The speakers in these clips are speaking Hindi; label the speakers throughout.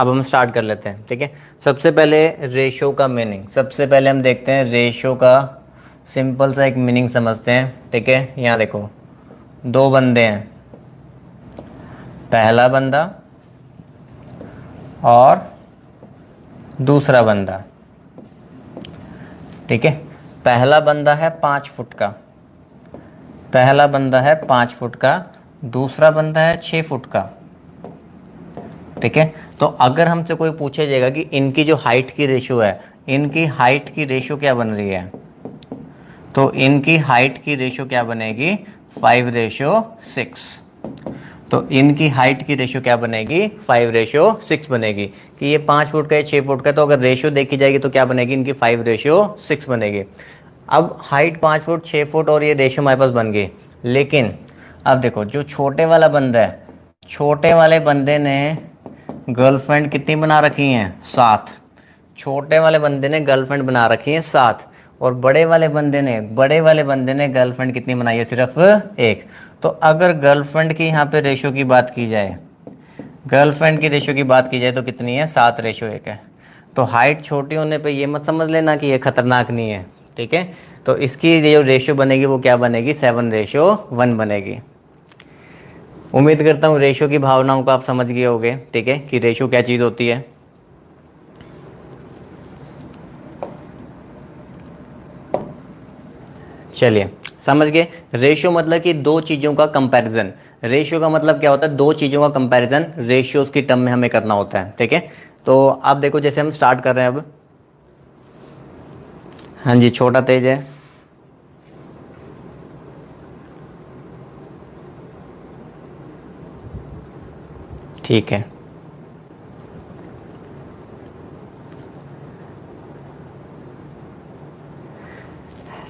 Speaker 1: अब हम स्टार्ट कर लेते हैं, ठीक है। सबसे पहले रेशो का मीनिंग, सबसे पहले हम देखते हैं रेशो का सिंपल सा एक मीनिंग समझते हैं, ठीक है। यहाँ देखो, दो बंदे हैं, पहला बंदा और दूसरा बंदा, ठीक है। पहला बंदा है 5 फुट का, पहला बंदा है 5 फुट का, दूसरा बंदा है 6 फुट का, ठीक है। तो अगर हमसे कोई पूछे जाएगा कि इनकी जो हाइट की रेशो है, इनकी हाइट की रेशो क्या बन रही है, तो इनकी हाइट की रेशो क्या बनेगी, 5:6। तो इनकी हाइट की रेशो क्या बनेगी, 5:6 बनेगी। कि ये 5 फुट का है, 6 फुट का, तो अगर रेशो देखी जाएगी तो क्या बनेगी, इनकी 5:6 बनेगी। अब हाइट 5 फुट 6 फुट और ये रेशो हमारे पास बन गई। लेकिन अब देखो, जो छोटे वाला बंदा है, छोटे वाले बंदे ने गर्लफ्रेंड कितनी बना रखी हैं, 7। छोटे वाले बंदे ने गर्लफ्रेंड बना रखी है 7, और बड़े वाले बंदे ने गर्लफ्रेंड कितनी बनाई है, सिर्फ 1। तो अगर गर्लफ्रेंड की यहाँ पे रेशो की बात की जाए, गर्लफ्रेंड की रेशो की बात की जाए तो कितनी है, 7:1 है। तो हाइट छोटी होने पे ये मत समझ लेना कि ये खतरनाक नहीं है, ठीक है। तो इसकी जो रेशो बनेगी वो क्या बनेगी, 7:1 बनेगी। उम्मीद करता हूँ रेशो की भावनाओं को आप समझ गए होंगे, ठीक है, कि रेशो क्या चीज़ होती है। चलिए, समझ गए। रेशियो मतलब कि दो चीजों का कंपैरिजन। रेशियो का मतलब क्या होता है, दो चीजों का कंपैरिजन रेशियोज की टर्म में हमें करना होता है, ठीक है। तो अब देखो, जैसे हम स्टार्ट कर रहे हैं अब। हाँ जी, छोटा तेज है। ठीक है,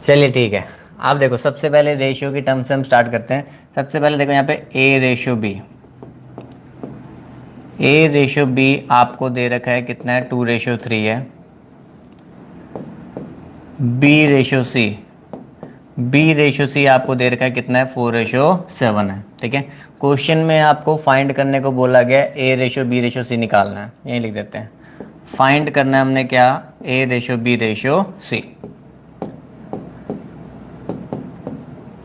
Speaker 1: चलिए ठीक है। आप देखो, सबसे पहले रेशियो की टर्म से हम स्टार्ट करते हैं। सबसे पहले देखो यहाँ पे A:B, A:B आपको दे रखा है कितना है, 2:3 है। B:C, B:C आपको दे रखा है कितना है, 4:7 है, ठीक है। क्वेश्चन में आपको फाइंड करने को बोला गया A:B:C निकालना है, यही लिख देते हैं। फाइंड करना है हमने क्या, A:B:C।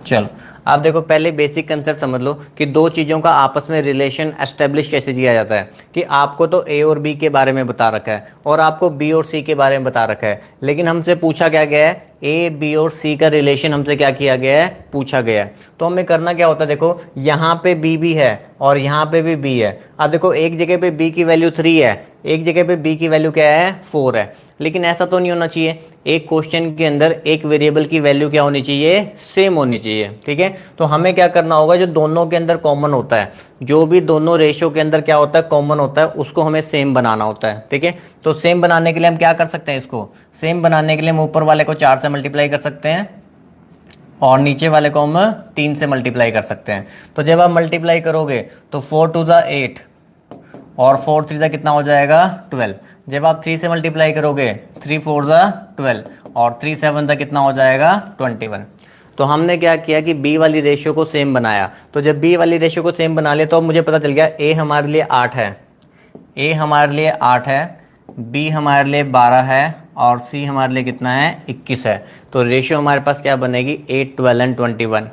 Speaker 1: चलो, आप देखो, पहले बेसिक कंसेप्ट समझ लो कि दो चीजों का आपस में रिलेशन एस्टेब्लिश कैसे किया जाता है। कि आपको तो ए और बी के बारे में बता रखा है और आपको बी और सी के बारे में बता रखा है, लेकिन हमसे पूछा क्या गया है, ए बी और सी का रिलेशन हमसे क्या किया गया है, पूछा गया है। तो हमें करना क्या होता है, देखो यहाँ पे बी भी है और यहाँ पे भी बी है। अब देखो, एक जगह पे बी की वैल्यू 3 है, एक जगह पे बी की वैल्यू क्या है, 4 है। लेकिन ऐसा तो नहीं होना चाहिए, एक क्वेश्चन के अंदर एक वेरिएबल की वैल्यू क्या होनी चाहिए, सेम होनी चाहिए, ठीक है। तो हमें क्या करना होगा, जो दोनों के अंदर कॉमन होता है, जो भी दोनों रेशियो के अंदर क्या होता है, कॉमन होता है, उसको हमें सेम बनाना होता है, ठीक है। तो सेम बनाने के लिए हम क्या कर सकते हैं, इसको सेम बनाने के लिए हम ऊपर वाले को 4 से मल्टीप्लाई कर सकते हैं और नीचे वाले को हम 3 से मल्टीप्लाई कर सकते हैं। तो जब आप मल्टीप्लाई करोगे तो 4×2 = 8 और 4×3 कितना हो जाएगा, 12। जब आप 3 से मल्टीप्लाई करोगे, 3×4 = 12 और 3×7 कितना हो जाएगा, 21। तो हमने क्या किया कि बी वाली रेशियो को सेम बनाया। तो जब बी वाली रेशियो को सेम बना लिया तो मुझे पता चल गया ए हमारे लिए 8 है, ए हमारे लिए 8 है, बी हमारे लिए 12 है और सी हमारे लिए कितना है, 21 है। तो रेशियो हमारे पास क्या बनेगी, 8, 12 एंड 21।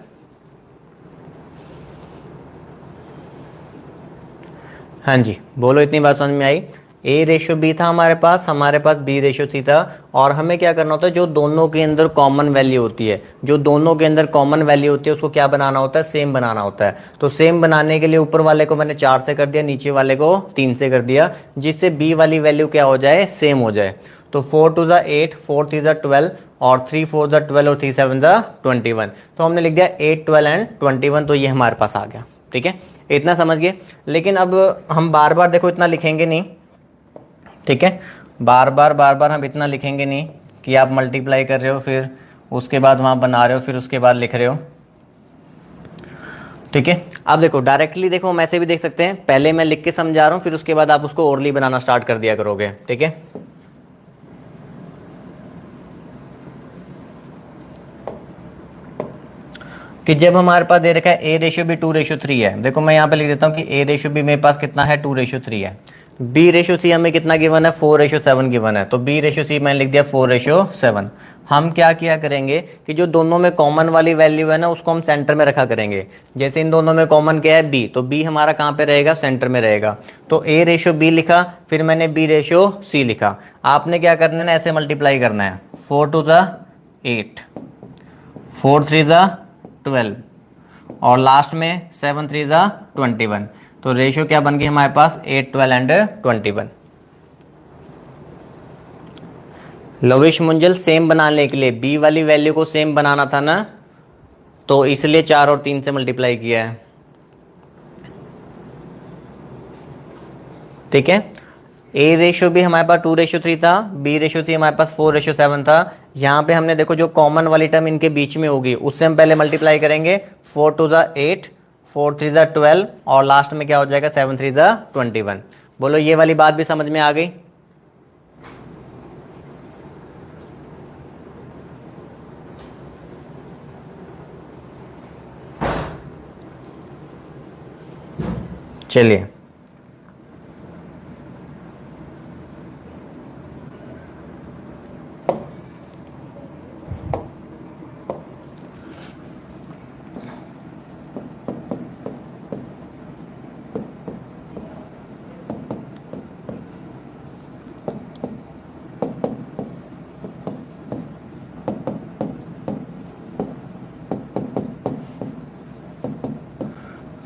Speaker 1: हाँ जी, बोलो, इतनी बात समझ में आई। A:B था हमारे पास B:C था। और हमें क्या करना होता है, जो दोनों के अंदर कॉमन वैल्यू होती है, जो दोनों के अंदर कॉमन वैल्यू होती है उसको क्या बनाना होता है, सेम बनाना होता है। तो सेम बनाने के लिए ऊपर वाले को मैंने 4 से कर दिया, नीचे वाले को 3 से कर दिया, जिससे B वाली वैल्यू क्या हो जाए, सेम हो जाए। तो 4×2 = 8, 4×3 = 12 और 3×4 = 12 और 3×7 = 21। तो हमने लिख दिया 8, 12 एंड 21। तो ये हमारे पास आ गया, ठीक है। इतना समझ गए। लेकिन अब हम बार बार देखो इतना लिखेंगे नहीं, ठीक है। बार बार हम इतना लिखेंगे नहीं कि आप मल्टीप्लाई कर रहे हो फिर उसके बाद वहां बना रहे हो फिर उसके बाद लिख रहे हो, ठीक है। अब देखो, डायरेक्टली देखो, हम ऐसे भी देख सकते हैं, पहले मैं लिख के समझा रहा हूं फिर उसके बाद आप उसको ओरली बनाना स्टार्ट कर दिया करोगे, ठीक है। कि जब हमारे पास दे रखा है A:B 2:3 है, देखो मैं यहाँ पे लिख देता हूँ कि A:B मेरे पास कितना है, 2:3 है। बी रेशो सी हमें कितना गिवन है, 4:7 गिवन है, तो बी रेशो सी मैंने लिख दिया 4:7। हम क्या किया करेंगे कि जो दोनों में कॉमन वाली वैल्यू है ना उसको हम सेंटर में रखा करेंगे। जैसे इन दोनों में कॉमन क्या है, बी, तो बी हमारा कहाँ पे रहेगा, सेंटर में रहेगा। तो ए रेशो बी लिखा, फिर मैंने बी रेशो सी लिखा। आपने क्या करना है ना, ऐसे मल्टीप्लाई करना है, 4 2 8, 4 3 12 और लास्ट में 7 3 21। तो रेशियो क्या बन गई हमारे पास, 8 12 एंड 21। लविश मुंजल सेम बनाने के लिए बी वाली वैल्यू को सेम बनाना था ना, तो इसलिए 4 और 3 से मल्टीप्लाई किया है। ठीक है, ए रेशियो भी हमारे पास 2:3 था, बी रेशियो सी हमारे पास 4:7 था। यहां पे हमने देखो जो कॉमन वाली टर्म इनके बीच में होगी उससे हम पहले मल्टीप्लाई करेंगे, 4 2 8, 4 3 12 और लास्ट में क्या हो जाएगा, 7 3 21। बोलो ये वाली बात भी समझ में आ गई। चलिए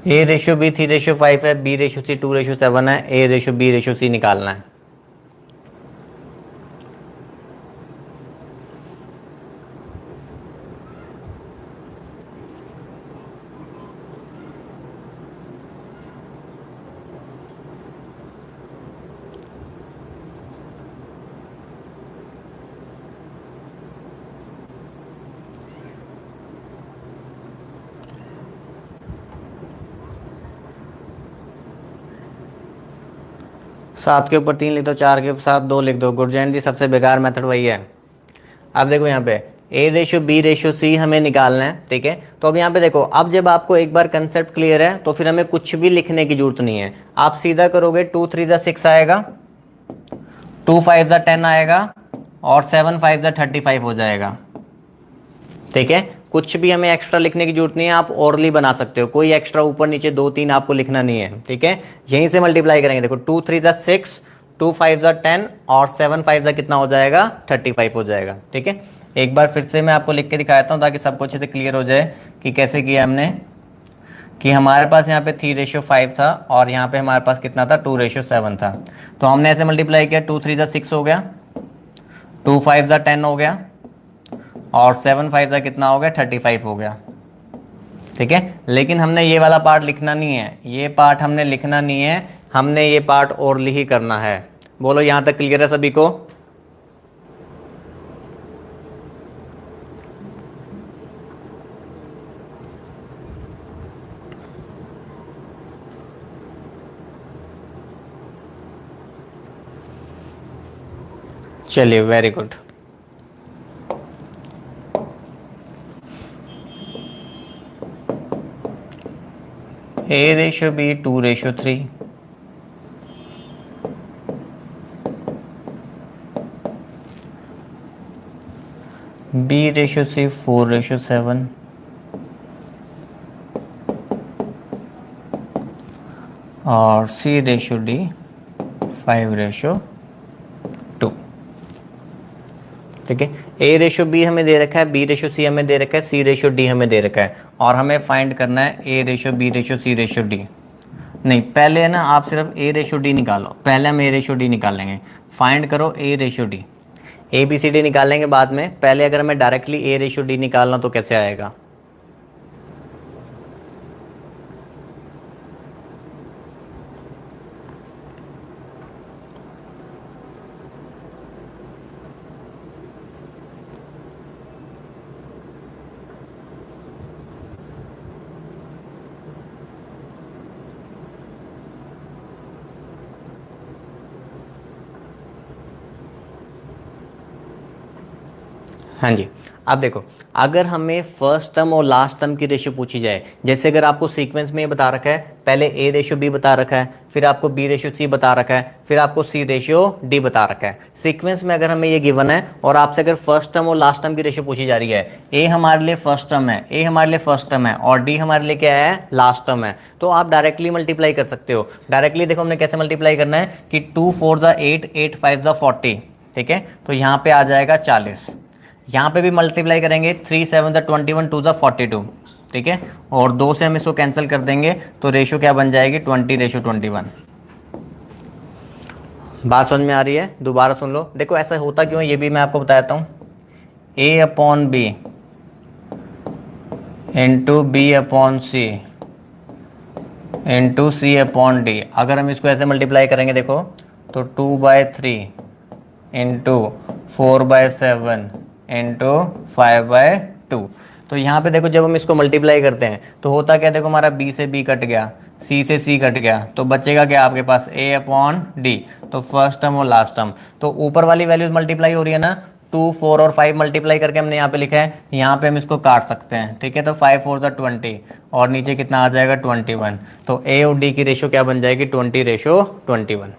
Speaker 1: ए रेशियो बी 3:5 है, बी रेशियो सी 2:7 है, A ratio B ratio C निकालना है। सात के ऊपर 3 लिख दो, 4 के ऊपर 7 2 लिख दो। गुरजैन जी सबसे बेकार मेथड वही है। अब देखो यहाँ पे A ratio B ratio C हमें निकालना है, ठीक है। तो अब यहाँ पे देखो, अब जब आपको एक बार कंसेप्ट क्लियर है तो फिर हमें कुछ भी लिखने की जरूरत नहीं है। आप सीधा करोगे, 2 3 6 आएगा, 2 5 10 आएगा और 7 5 35 हो जाएगा। ठीक है, कुछ भी हमें एक्स्ट्रा लिखने की जरूरत नहीं है। आप ओरली बना सकते हो, कोई एक्स्ट्रा ऊपर नीचे 2 3 आपको लिखना नहीं है। ठीक है, यहीं से मल्टीप्लाई करेंगे। देखो 2 3 6, 2 5 10 और 7 5 कितना हो जाएगा, 35 हो जाएगा। ठीक है, एक बार फिर से मैं आपको लिख के दिखाता हूँ ताकि सबको अच्छे से क्लियर हो जाए कि कैसे किया हमने। कि हमारे पास यहाँ पे 3:5 था और यहाँ पे हमारे पास कितना था, 2:7 था। तो हमने ऐसे मल्टीप्लाई किया, 2 3 6 हो गया, 2 5 10 हो गया और 7 5 कितना हो गया, 35 हो गया। ठीक है, लेकिन हमने ये वाला पार्ट लिखना नहीं है, ये पार्ट हमने लिखना नहीं है, हमने ये पार्ट ओरली ही करना है। बोलो यहां तक क्लियर है सभी को। चलिए very good. A ratio B 2:3, B ratio C 4:7 और C ratio D 5:2। ठीक है, ए रेशियो बी हमें दे रखा है, बी रेशियो सी हमें दे रखा है, सी रेशियो डी हमें दे रखा है और हमें फाइंड करना है A ratio B ratio C ratio D. नहीं, पहले है ना आप सिर्फ ए रेशियो डी निकालो, पहले हम ए रेशियो डी निकाल लेंगे। फाइंड करो A ratio D, A B C D निकाल लेंगे बाद में। पहले अगर हमें डायरेक्टली ए रेशियो डी निकालना तो कैसे आएगा। हाँ जी, अब देखो, अगर हमें फर्स्ट टर्म और लास्ट टर्म की रेशियो पूछी जाए, जैसे अगर आपको सीक्वेंस में ये बता रखा है, पहले ए रेशियो बी बता रखा है, फिर आपको बी रेशियो सी बता रखा है, फिर आपको सी रेशियो डी बता रखा है। सीक्वेंस में अगर हमें ये गिवन है और आपसे अगर फर्स्ट टर्म और लास्ट टर्म की रेशियो पूछी जा रही है, ए हमारे लिए फर्स्ट टर्म है, ए हमारे लिए फर्स्ट टर्म है और डी हमारे लिए क्या है, लास्ट टर्म है, तो आप डायरेक्टली मल्टीप्लाई कर सकते हो। डायरेक्टली देखो हमने कैसे मल्टीप्लाई करना है कि 2 4 8, 8 5 40, ठीक है, तो यहाँ पे आ जाएगा 40। यहाँ पे भी मल्टीप्लाई करेंगे, 3 7 21, 2 42, ठीक है, और 2 से हम इसको कैंसिल कर देंगे तो रेशियो क्या बन जाएगी, 20:21। बात समझ में आ रही है? दोबारा सुन लो। देखो ऐसा होता क्यों है ये भी मैं आपको बताता हूँ। A/B into B/C into C/D, अगर हम इसको ऐसे मल्टीप्लाई करेंगे देखो तो 2/3 इंटू 4/7 इंटू 5/2। तो यहाँ पे देखो जब हम इसको मल्टीप्लाई करते हैं तो होता क्या, देखो हमारा B से B कट गया, C से C कट गया, तो बचेगा क्या आपके पास, A/D, तो फर्स्ट टर्म और लास्ट टर्म। तो ऊपर वाली वैल्यूज मल्टीप्लाई हो रही है ना, 2 4 और 5 मल्टीप्लाई करके हमने यहाँ पे लिखा है, यहाँ पे हम इसको काट सकते हैं, ठीक है, तो 5 4 20 और नीचे कितना आ जाएगा, 21। तो A और D की रेशियो क्या बन जाएगी, 20:21।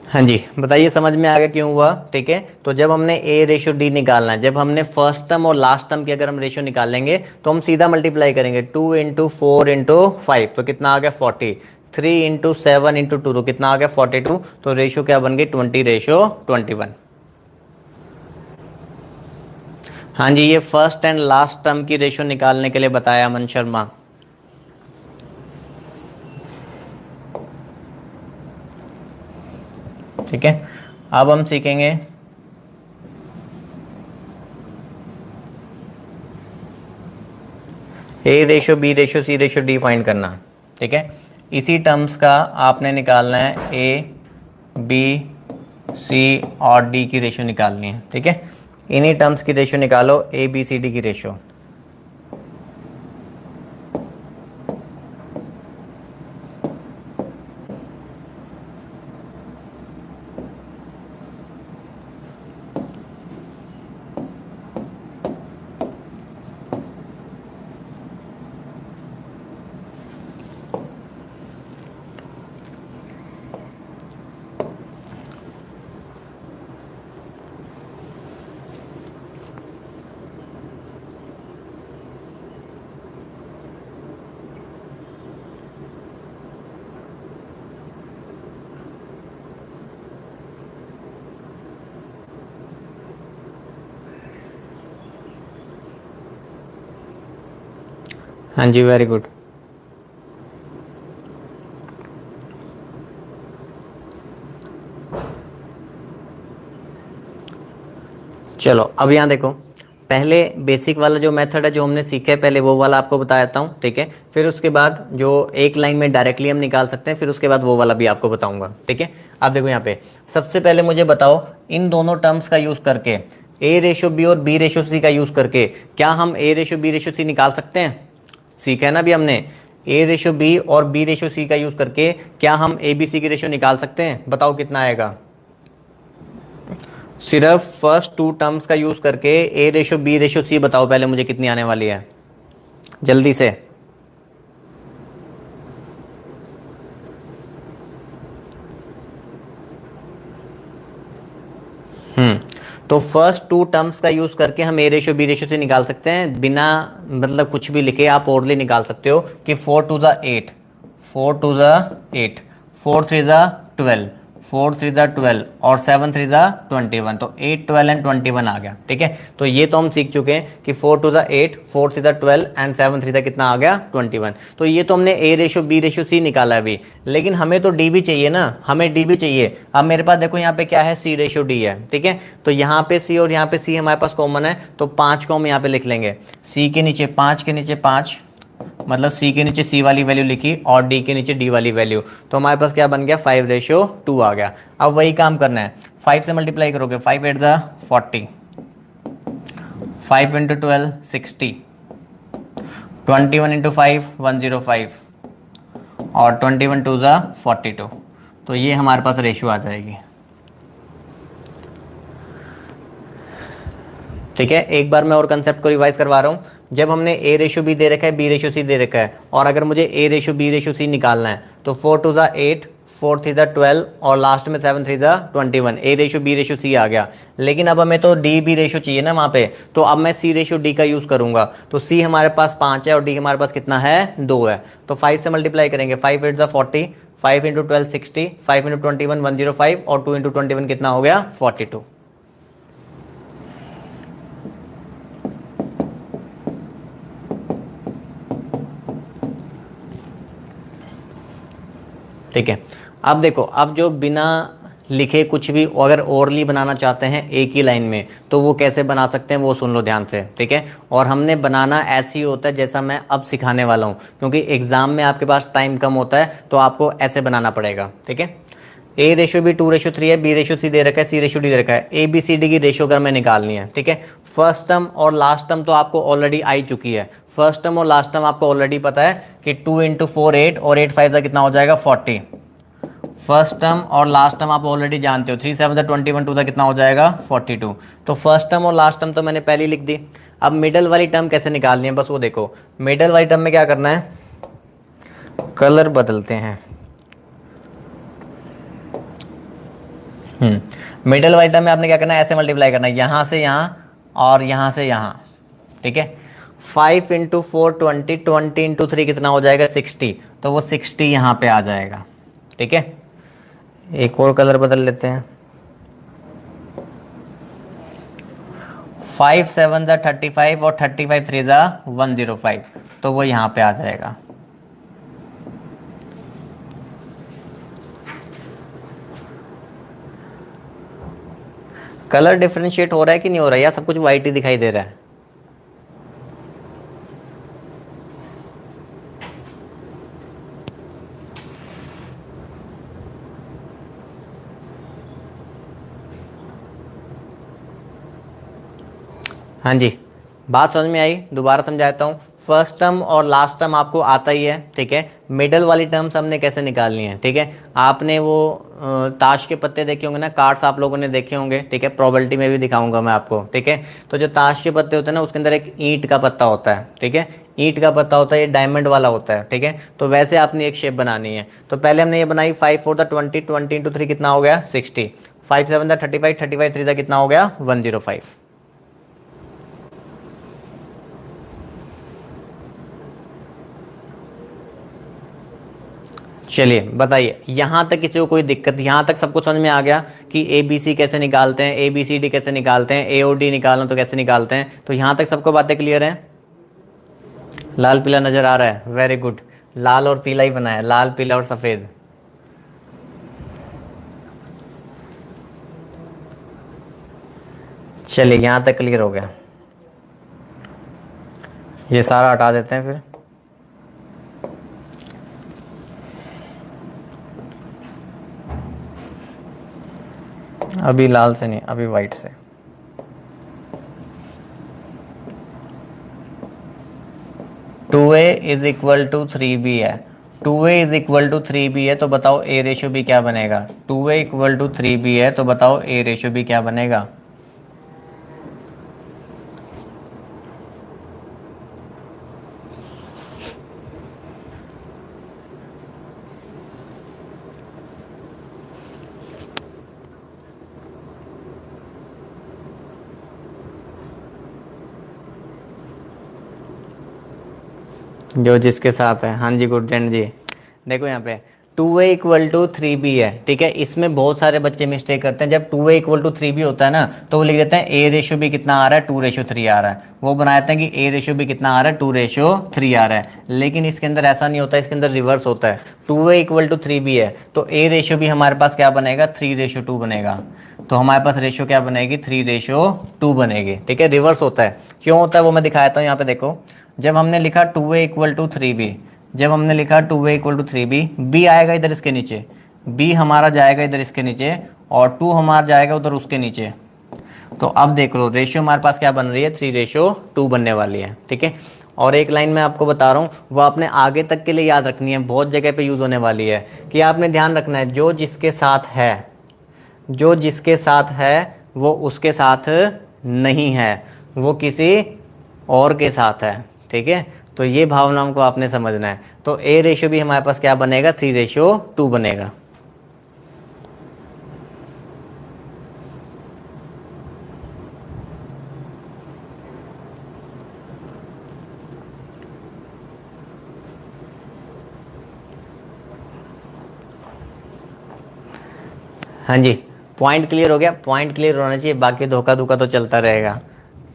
Speaker 1: हाँ जी, बताइए समझ में आ गया क्यों हुआ? ठीक है, तो जब हमने ए रेशियो डी निकालना है, जब हमने फर्स्ट टर्म और लास्ट टर्म की अगर हम रेशियो निकालेंगे तो हम सीधा मल्टीप्लाई करेंगे, 2 इंटू 4 इंटू 5 तो कितना आ गया, 40, 3 इंटू 7 इंटू 2 तो कितना आ गया, 42, तो रेशियो क्या बन गई, 20:21। हाँ जी, ये फर्स्ट एंड लास्ट टर्म की रेशियो निकालने के लिए बताया अमन शर्मा। ठीक है, अब हम सीखेंगे A ratio B ratio C ratio D find करना। ठीक है, इसी टर्म्स का आपने निकालना है, ए बी सी और डी की रेशियो निकालनी है। ठीक है, इन्हीं टर्म्स की रेशियो निकालो, ए बी सी डी की रेशियो। हाँ जी, वेरी गुड। चलो अब यहाँ देखो, पहले बेसिक वाला जो मेथड है जो हमने सीखा है पहले वो वाला आपको बता देता हूँ। ठीक है, फिर उसके बाद जो एक लाइन में डायरेक्टली हम निकाल सकते हैं, फिर उसके बाद वो वाला भी आपको बताऊंगा। ठीक है, अब देखो यहाँ पे सबसे पहले मुझे बताओ, इन दोनों टर्म्स का यूज करके, ए रेशियो बी और बी रेशियो सी का यूज करके, क्या हम A ratio B ratio C निकाल सकते हैं? सीखा है ना अभी हमने, ए रेशियो बी और बी रेशियो सी का यूज करके क्या हम ए बी सी की रेशियो निकाल सकते हैं? बताओ कितना आएगा। सिर्फ फर्स्ट टू टर्म्स का यूज करके A ratio B ratio C बताओ पहले मुझे कितनी आने वाली है, जल्दी से। तो फर्स्ट टू टर्म्स का यूज करके हम ए रेशियो बी रेशियो से निकाल सकते हैं, बिना मतलब कुछ भी लिखे आप ओरली निकाल सकते हो कि 4 2 8, 4 2 8, 4 3 12, 4 3 12 और 7 3 21, तो 8 12 एंड 21 आ गया। ठीक है, तो ये तो हम सीख चुके हैं कि 4 2 8, 4 3 12 एंड 7 3 कितना आ गया, 21। तो ये तो हमने A ratio B ratio C निकाला अभी, लेकिन हमें तो डी भी चाहिए ना, हमें डी भी चाहिए। अब मेरे पास देखो यहाँ पे क्या है, सी रेशियो डी है। ठीक है, तो यहाँ पे सी और यहाँ पे सी हमारे पास कॉमन है, तो 5 को हम यहाँ पे लिख लेंगे, सी के नीचे 5 के नीचे 5, मतलब सी के नीचे सी वाली वैल्यू लिखी और डी के नीचे डी वाली वैल्यू, तो हमारे पास क्या बन गया, 5:2 आ गया। अब वही काम करना है, 5 से मल्टीप्लाई करोगे, 5 8 40, 5 इंटू 12 60, 21 इंटू 5 105 और 21 2 42, तो ये हमारे पास रेशियो आ जाएगी। ठीक है, एक बार मैं और कंसेप्ट को रिवाइज करवा रहा हूँ। जब हमने ए रेशो बी दे रखा है, बी रेशो सी दे रखा है, और अगर मुझे ए रेशो बी रेशो सी निकालना है तो 4 2 ज़ा 8, 4 3 ज़ा 12 और लास्ट में 7 3 ज़ा 21, ए रेशो बी रेशो सी आ गया। लेकिन अब हमें तो डी बी रेशो चाहिए ना वहाँ पे, तो अब मैं सी रेशो डी का यूज़ करूंगा। तो सी हमारे पास 5 है और डी हमारे पास कितना है, 2 है। तो 5 से मल्टीप्लाई करेंगे, 5 8 ज़ा 40, 5 इंटू 12 60, 5 इंटू 21 105 और 2 इंटू 21 कितना हो गया, 42। ठीक है। अब देखो, अब जो बिना लिखे कुछ भी अगर ओरली बनाना चाहते हैं एक ही लाइन में, तो वो कैसे बना सकते हैं वो सुन लो ध्यान से, ठीक है। और हमने बनाना ऐसे ही होता है जैसा मैं अब सिखाने वाला हूँ, क्योंकि एग्जाम में आपके पास टाइम कम होता है तो आपको ऐसे बनाना पड़ेगा, ठीक है। ए रेशो बी 2:3 है, बी रेशो सी दे रखा है, सी रेशो डी दे रखा है। ए बी सी डी की रेशो अगर मैं निकालनी है, ठीक है। फर्स्ट टर्म और लास्ट टर्म तो आपको ऑलरेडी आई चुकी है। फर्स्ट टर्म और लास्ट टर्म आपको ऑलरेडी पता है कि 2 इंटू 4 8 और 8 5 का कितना हो जाएगा, 40। फर्स्ट टर्म और लास्ट टर्म आप ऑलरेडी जानते हो, 3 7 21 2 कितना हो जाएगा, 42। तो फर्स्ट टर्म और लास्ट टर्म तो मैंने पहले ही लिख दी। अब मिडल वाली टर्म कैसे निकालनी है, बस वो देखो। मिडल वाली टर्म में क्या करना है, कलर बदलते हैं। मिडल वाली टर्म में आपने क्या करना है, ऐसे मल्टीप्लाई करना है, यहां से यहां और यहां से यहां, ठीक है। 5 इंटू 4 20, 20 इंटू 3 कितना हो जाएगा, 60। तो वो 60 यहां पे आ जाएगा, ठीक है। एक और कलर बदल लेते हैं। 5 7 ज़ा 35 और 35 3 ज़ा 105, तो वो यहां पे आ जाएगा। कलर डिफरेंशिएट हो रहा है कि नहीं हो रहा है, या सब कुछ वाइट ही दिखाई दे रहा है। हाँ जी, बात समझ में आई, दोबारा समझाता हूँ। फर्स्ट टर्म और लास्ट टर्म आपको आता ही है, ठीक है। मिडल वाली टर्म्स हमने कैसे निकालनी है, ठीक है। आपने वो ताश के पत्ते देखे होंगे ना, कार्ड्स आप लोगों ने देखे होंगे, ठीक है। प्रोबेबिलिटी में भी दिखाऊंगा मैं आपको, ठीक है। तो जो ताश के पत्ते होते हैं ना, उसके अंदर एक ईंट का पत्ता होता है, ठीक है। ईंट का पत्ता होता है, ये डायमंड वाला होता है, ठीक है। तो वैसे आपने एक शेप बनानी है। तो पहले हमने ये बनाई, 5 4 ज़ा 20, 20 इंटू 3 कितना हो गया, 60। 5 7 ज़ा 35, 35 3 ज़ा कितना हो गया, 105। चलिए बताइए, यहां तक किसी को कोई दिक्कत, यहां तक सबको समझ में आ गया कि ए बी सी कैसे निकालते हैं, ए बी सी डी कैसे निकालते हैं, ए और डी निकालना तो कैसे निकालते हैं। तो यहां तक सबको बातें क्लियर हैं। लाल पीला नजर आ रहा है, वेरी गुड। लाल और पीला ही बनाया, लाल पीला और सफेद। चलिए यहां तक क्लियर हो गया, ये सारा हटा देते हैं फिर। अभी लाल से नहीं, अभी वाइट से। Two A is equal to 3b है, 2a is equal to 3b है, तो बताओ a रेशो b क्या बनेगा। 2a इक्वल टू 3b है, तो बताओ a रेशो b क्या बनेगा। जो जिसके साथ है, हाँ जी गुरजन जी। देखो यहाँ पे 2a इक्वल टू 3b है, ठीक है। इसमें बहुत सारे बच्चे मिस्टेक करते हैं, जब 2a इक्वल टू 3b होता है ना, तो वो लिख देते हैं a रेशो b कितना आ रहा है, 2:3 आ रहा है। वो बनाते हैं कि a रेशो b कितना आ रहा है, 2:3 आ रहा है। लेकिन इसके अंदर ऐसा नहीं होता, इसके अंदर रिवर्स होता है। 2a इक्वल टू 3b है, तो a रेशो b हमारे पास क्या बनेगा, 3:2 बनेगा। तो हमारे पास रेशो क्या बनेगी, 3:2 बनेगी, ठीक है। रिवर्स होता है, क्यों होता है वो मैं दिखाता हूँ। यहाँ पे देखो, जब हमने लिखा 2a इक्वल टू 3b, जब हमने लिखा 2a equal to 3b, b आएगा इधर इसके नीचे, b हमारा जाएगा इधर इसके नीचे, और 2 हमारा जाएगा उधर उसके नीचे। तो अब देख लो रेशियो हमारे पास क्या बन रही है, 3:2 बनने वाली है, ठीक है। और एक लाइन मैं आपको बता रहा हूँ, वो आपने आगे तक के लिए याद रखनी है, बहुत जगह पे यूज होने वाली है, कि आपने ध्यान रखना है जो जिसके साथ है, जो जिसके साथ है वो उसके साथ नहीं है, वो किसी और के साथ है, ठीक है। तो ये भावनाओं को आपने समझना है। तो ए रेशियो भी हमारे पास क्या बनेगा, 3:2 बनेगा। हाँ जी, पॉइंट क्लियर हो गया। पॉइंट क्लियर होना चाहिए, बाकी धोखा धोखा तो चलता रहेगा,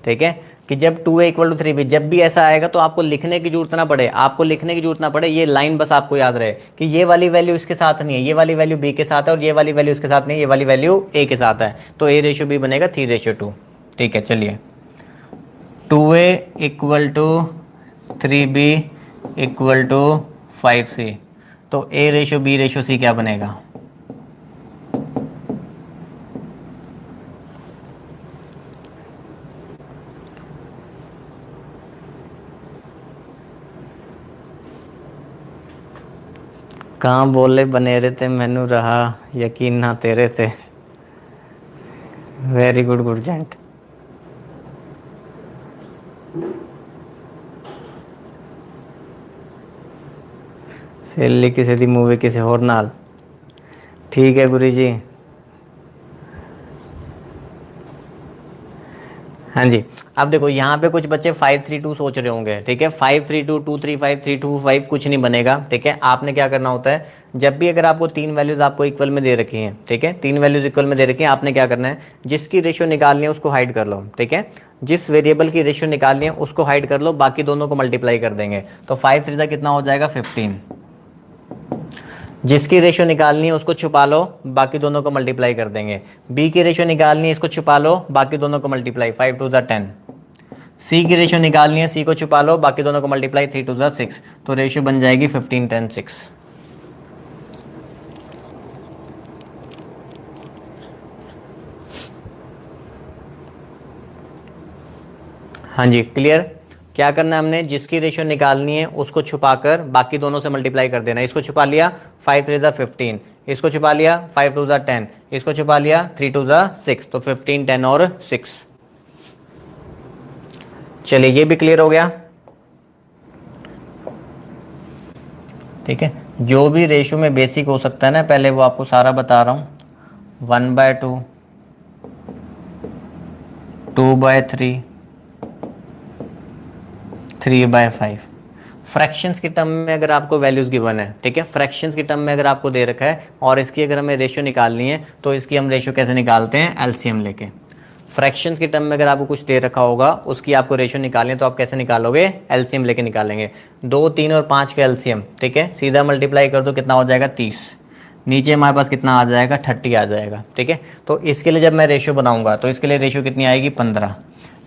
Speaker 1: ठीक है। कि जब 2a = 3b, जब भी ऐसा आएगा तो आपको लिखने की जरूरत ना पड़े, आपको लिखने की जरूरत ना पड़े, ये लाइन बस आपको याद रहे कि ये वाली वैल्यू इसके साथ नहीं है, ये वाली वैल्यू b के साथ है, और ये वाली वैल्यू इसके साथ नहीं है, ये वाली वैल्यू a के साथ है। तो a/b बनेगा 3:2, ठीक है। चलिए, 2a = 3b = 5c, तो a/b/c क्या बनेगा? कहाँ बोले बनेरे थे, मैनू रहा यकीन ना तेरे थे। Very good Gurjant. सहेली किसी दी मूवी किसी होर नाल, ठीक है गुरु जी। हाँ जी, अब देखो यहाँ पे कुछ बच्चे 5-3-2 सोच रहे होंगे, ठीक है। 5-3-2, 2-3-5, 3-2-5 कुछ नहीं बनेगा, ठीक है। आपने क्या करना होता है, जब भी अगर आपको तीन वैल्यूज आपको इक्वल में दे रखी हैं, ठीक है, तीन वैल्यूज इक्वल में दे रखी हैं, आपने क्या करना है, जिसकी रेशियो निकालनी है उसको हाइड कर लो, ठीक है। जिस वेरिएबल की रेशियो निकालनी है उसको हाइड कर लो, बाकी दोनों को मल्टीप्लाई कर देंगे। तो 5 3 कितना हो जाएगा, 15। जिसकी रेशियो निकालनी है उसको छुपा लो, बाकी दोनों को मल्टीप्लाई कर देंगे। बी की रेशियो निकालनी है, इसको छुपा लो, बाकी दोनों को मल्टीप्लाई, 5 2 10। सी की रेशियो निकालनी है, सी को छुपा लो, बाकी दोनों को मल्टीप्लाई, 3 2 6। तो रेशियो बन जाएगी 15 10 6। हाँ जी, क्लियर। क्या करना है हमने, जिसकी रेशियो निकालनी है उसको छुपाकर बाकी दोनों से मल्टीप्लाई कर देना। इसको छुपा लिया, 5 3 15, इसको छुपा लिया, 5 2 10, इसको छुपा लिया, 3 2 6, तो 15 10 और 6। चलिए, ये भी क्लियर हो गया, ठीक है। जो भी रेशियो में बेसिक हो सकता है ना, पहले वो आपको सारा बता रहा हूं। 1/2, 2/3, 3/5। फ्रैक्शंस की टर्म में अगर आपको वैल्यूज गिवन है, ठीक है, फ्रैक्शंस की टर्म में अगर आपको दे रखा है और इसकी अगर हमें रेशियो निकालनी है, तो इसकी हम रेशियो कैसे निकालते हैं, एलसीएम लेके। फ्रैक्शंस की टर्म में अगर आपको कुछ दे रखा होगा, उसकी आपको रेशियो निकालनी है, तो आप कैसे निकालोगे, एलसीएम लेके निकालेंगे। 2 3 और 5 का एलसीएम, ठीक है, सीधा मल्टीप्लाई कर दो, कितना हो जाएगा, 30। नीचे हमारे पास कितना आ जाएगा, 30 आ जाएगा, ठीक है। तो इसके लिए जब मैं रेशियो बनाऊंगा तो इसके लिए रेशियो कितनी आएगी, 15।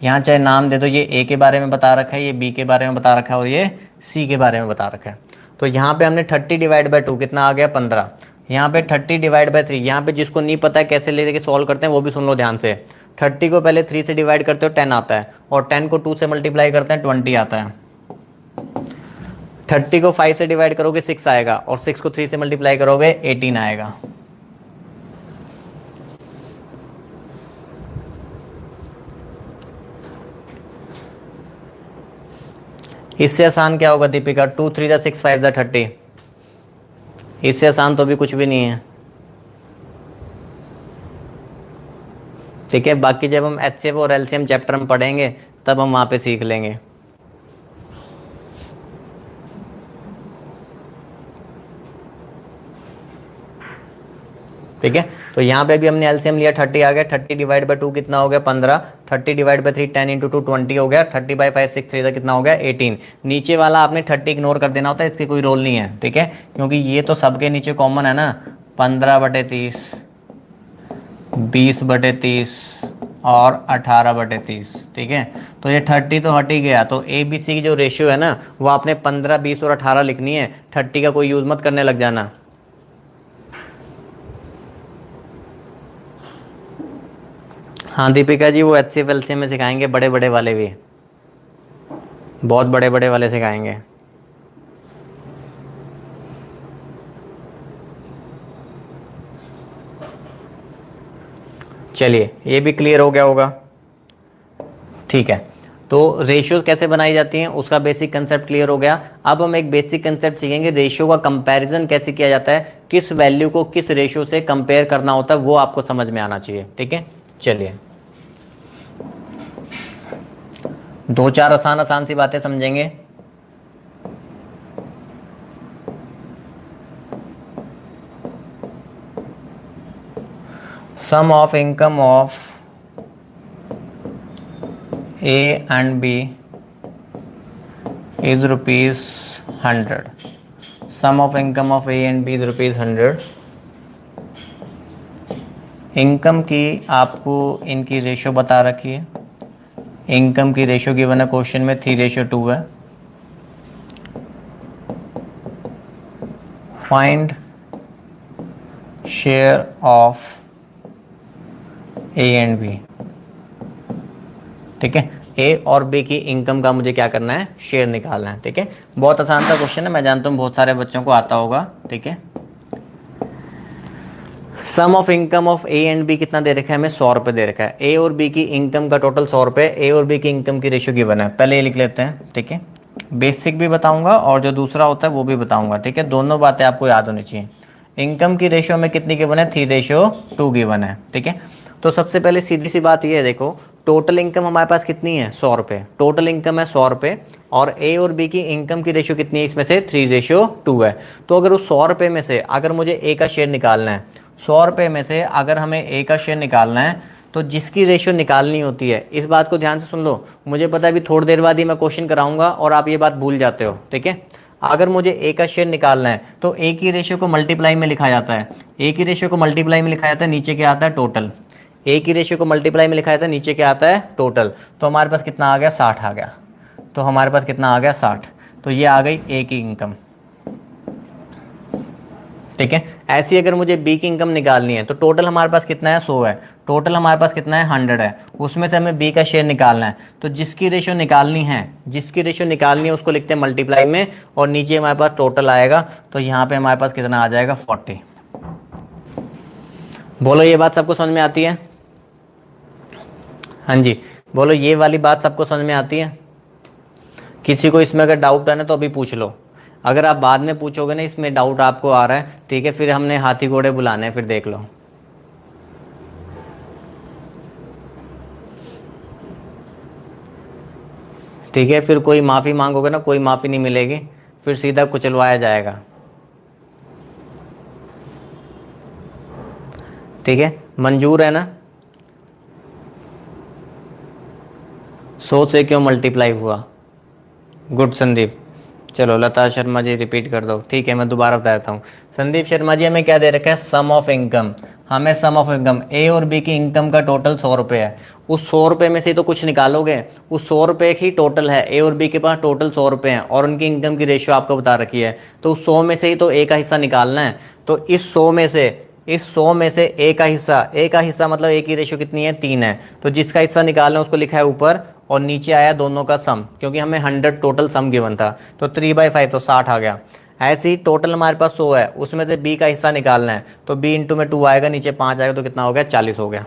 Speaker 1: यहाँ चाहे नाम दे दो, ये ए के बारे में बता रखा है, ये बी के बारे में बता रखा है, और ये सी के बारे में बता रखा है। तो यहाँ पे हमने 30/2 कितना आ गया, 15। यहाँ पे 30/3, यहाँ पे जिसको नहीं पता है कैसे लेके सॉल्व करते हैं वो भी सुन लो ध्यान से। 30 को पहले 3 से डिवाइड करते हो, 10 आता है, और 10 को 2 से मल्टीप्लाई करते हैं, 20 आता है। 30 को 5 से डिवाइड करोगे 6 आएगा, और 6 को 3 से मल्टीप्लाई करोगे 18 आएगा। इससे आसान क्या होगा दीपिका, 2 3 6 5 30। इससे आसान तो भी कुछ भी नहीं है, ठीक है। बाकी जब हम एचसीएफ और एलसीएम चैप्टर में पढ़ेंगे तब हम वहां पे सीख लेंगे, ठीक है। तो यहाँ पे भी हमने एलसीएम लिया, 30 आ गया, 30/2 कितना हो गया, 15। 30/3, 10 × 2 20 हो गया, 30/5 6 3 कितना हो गया, 18। नीचे वाला आपने 30 इग्नोर कर देना होता है, इसकी कोई रोल नहीं है, ठीक है, क्योंकि ये तो सबके नीचे कॉमन है ना। 15/30, 20/30 और 18/30, ठीक है। तो ये 30 तो हट ही गया, तो ए बी सी की जो रेशियो है ना, वो आपने 15 20 और 18 लिखनी है। 30 का कोई यूज मत करने लग जाना। हाँ दीपिका जी, वो एचसीएफ एलसीएम में सिखाएंगे, बड़े बड़े वाले भी, बहुत बड़े बड़े वाले सिखाएंगे। चलिए, ये भी क्लियर हो गया होगा, ठीक है। तो रेशियो कैसे बनाई जाती हैं उसका बेसिक कंसेप्ट क्लियर हो गया। अब हम एक बेसिक कंसेप्ट सीखेंगे, रेशियो का कंपैरिजन कैसे किया जाता है, किस वैल्यू को किस रेशियो से कंपेयर करना होता है, वो आपको समझ में आना चाहिए। ठीक है, चलिए दो चार आसान आसान सी बातें समझेंगे। Sum of income of A and B is ₹100. Sum of income of A and B is ₹100. Income की आपको इनकी रेशियो बता रखी है। इनकम की रेशियो गिवन है क्वेश्चन में 3:2 है। Find share of A and B। ठीक है, ए और बी की इनकम का मुझे क्या करना है, शेयर निकालना है। ठीक है, बहुत आसान सा क्वेश्चन है, मैं जानता हूँ बहुत सारे बच्चों को आता होगा। ठीक है, sum of income of A and B कितना दे रखा है हमें, 100 रुपए दे रखा है। ए और बी की इनकम का टोटल 100 रुपए, ए और बी की इनकम की रेशियो गिवन है। पहले ये लिख लेते हैं। ठीक है, बेसिक भी बताऊंगा और जो दूसरा होता है वो भी बताऊंगा। ठीक है, दोनों बातें आपको याद होनी चाहिए। इनकम की रेशियो में कितनी गिवन है, 3:2 गिवन है। ठीक है, तो सबसे पहले सीधी सी बात ये है, देखो टोटल इनकम हमारे पास कितनी है, 100 रुपए। टोटल इनकम है 100 रुपए और ए और बी की इनकम की रेशियो कितनी है, इसमें से 3:2 है। तो अगर उस 100 रुपए में से अगर मुझे ए का शेयर निकालना है, 100 रुपए में से अगर हमें ए का शेयर निकालना है, तो जिसकी रेशियो निकालनी होती है, इस बात को ध्यान से सुन लो। मुझे पता है अभी थोड़ी देर बाद ही मैं क्वेश्चन कराऊंगा और आप ये बात भूल जाते हो। ठीक है, अगर मुझे ए का शेयर निकालना है तो ए की रेशियो को मल्टीप्लाई में लिखा जाता है। ए की रेशियो को मल्टीप्लाई में लिखा जाता है, नीचे क्या आता है, टोटल। ए की रेशियो को मल्टीप्लाई में लिखा जाता है, नीचे क्या आता है, टोटल। तो हमारे पास कितना आ गया, 60 आ गया। तो हमारे पास कितना आ गया, 60। तो ये आ गई ए की इनकम। ठीक है, ऐसी अगर मुझे बी की इनकम निकालनी है तो टोटल हमारे पास कितना है, 100 है। टोटल हमारे पास कितना है, 100 है। उसमें से हमें बी का शेयर निकालना है, तो जिसकी रेशियो निकालनी है, जिसकी रेशियो निकालनी है उसको लिखते हैं मल्टीप्लाई में और नीचे हमारे पास टोटल आएगा। तो यहाँ पे हमारे पास कितना आ जाएगा, 40। बोलो ये बात सबको समझ में आती है? हाँ जी, बोलो ये वाली बात सबको समझ में आती है? किसी को इसमें अगर डाउट है ना तो अभी पूछ लो। अगर आप बाद में पूछोगे ना इसमें डाउट आपको आ रहा है, ठीक है, फिर हमने हाथी घोड़े बुलाने हैं, फिर देख लो। ठीक है, फिर कोई माफी मांगोगे ना, कोई माफी नहीं मिलेगी, फिर सीधा कुचलवाया जाएगा। ठीक है, मंजूर है ना? 100 से क्यों मल्टीप्लाई हुआ? गुड संदीप। चलो लता शर्मा जी रिपीट कर दो। ठीक है, मैं दोबारा बता देता हूँ। संदीप शर्मा जी हमें क्या दे रखा है, सम ऑफ इनकम। हमें सम ऑफ इनकम ए और बी की इनकम का टोटल 100 रुपये है। उस 100 रुपये में से तो कुछ निकालोगे, उस 100 रुपये ही टोटल है। ए और बी के पास टोटल 100 रुपये हैं और उनकी इनकम की रेशियो आपको बता रखी है। तो उस 100 में से ही तो ए का हिस्सा निकालना है। तो इस 100 में से ए का हिस्सा मतलब ए की रेशियो कितनी है, 3 है। तो जिसका हिस्सा निकालना है उसको लिखा है ऊपर और नीचे आया दोनों का सम, क्योंकि हमें 100 टोटल सम गिवन था। तो 3/5 तो 60 आ गया। ऐसे ही टोटल हमारे पास 100 है, उसमें से बी का हिस्सा निकालना है। तो बी इंटू में 2 आएगा, नीचे 5 आएगा, तो कितना हो गया, 40 हो गया।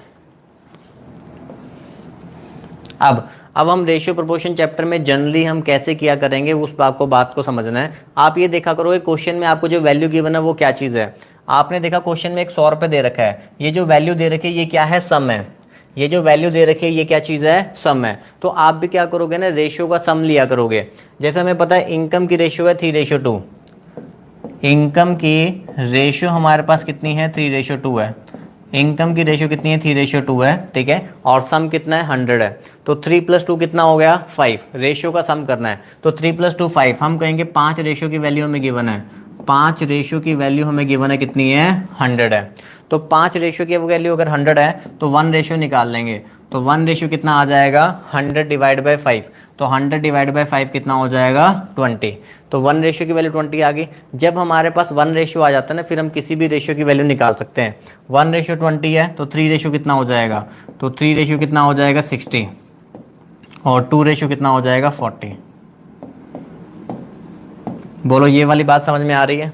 Speaker 1: अब हम रेशियो प्रोपोर्शन चैप्टर में जनरली हम कैसे किया करेंगे उस बात को समझना है। आप ये देखा करो क्वेश्चन में आपको जो वैल्यू गिवन है वो क्या चीज़ है। आपने देखा क्वेश्चन में एक 100 रुपये दे रखा है, ये जो वैल्यू दे रखी है ये क्या है, सम है। ये जो वैल्यू दे रखी है ये क्या चीज़ है, सम है। तो आप भी क्या करोगे ना, रेशियो का सम लिया करोगे। जैसे हमें पता है इनकम की रेशियो है 3:2। इनकम की रेशियो हमारे पास कितनी है, 3:2 है। इनकम की रेशियो कितनी है, 3:2 है। ठीक है, और सम कितना है, 100 है। तो 3 + 2 कितना हो गया, 5। रेशियो का सम करना है तो 3 + 2 5। हम कहेंगे 5 रेशियो की वैल्यू हमें गिवन है। 5 रेशियो की वैल्यू हमें गिवन है, कितनी है, 100 है। तो 5 रेशियो की वैल्यू अगर 100 है तो 1 रेशियो निकाल लेंगे। तो 1 रेशियो कितना आ जाएगा, 100/5। तो 100/5 कितना हो जाएगा, 20। तो 1 रेशियो की वैल्यू 20 आ गई। जब हमारे पास 1 रेशियो आ जाता है ना, फिर हम किसी भी रेशियो की वैल्यू निकाल सकते हैं। 1 रेशियो 20 है तो 3 रेशियो कितना हो जाएगा, तो 3 रेशियो कितना हो जाएगा, 60। और 2 रेशियो कितना हो जाएगा, 40। बोलो ये वाली बात समझ में आ रही है?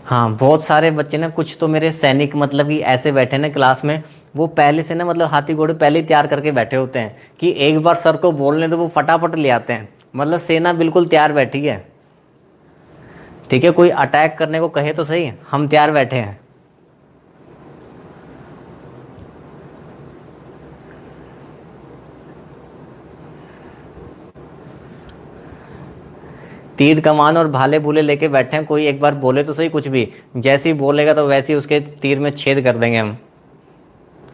Speaker 1: हाँ, बहुत सारे बच्चे ना, कुछ तो मेरे सैनिक मतलब कि ऐसे बैठे ना क्लास में, वो पहले से ना मतलब हाथी घोड़े पहले ही तैयार करके बैठे होते हैं कि एक बार सर को बोलने तो वो फटाफट ले आते हैं। मतलब सेना बिल्कुल तैयार बैठी है। ठीक है, कोई अटैक करने को कहे तो सही, हम तैयार बैठे हैं। तीर कमान और भाले भूले लेके बैठे हैं, कोई एक बार बोले तो सही कुछ भी। जैसे ही बोलेगा तो वैसे ही उसके तीर में छेद कर देंगे हम।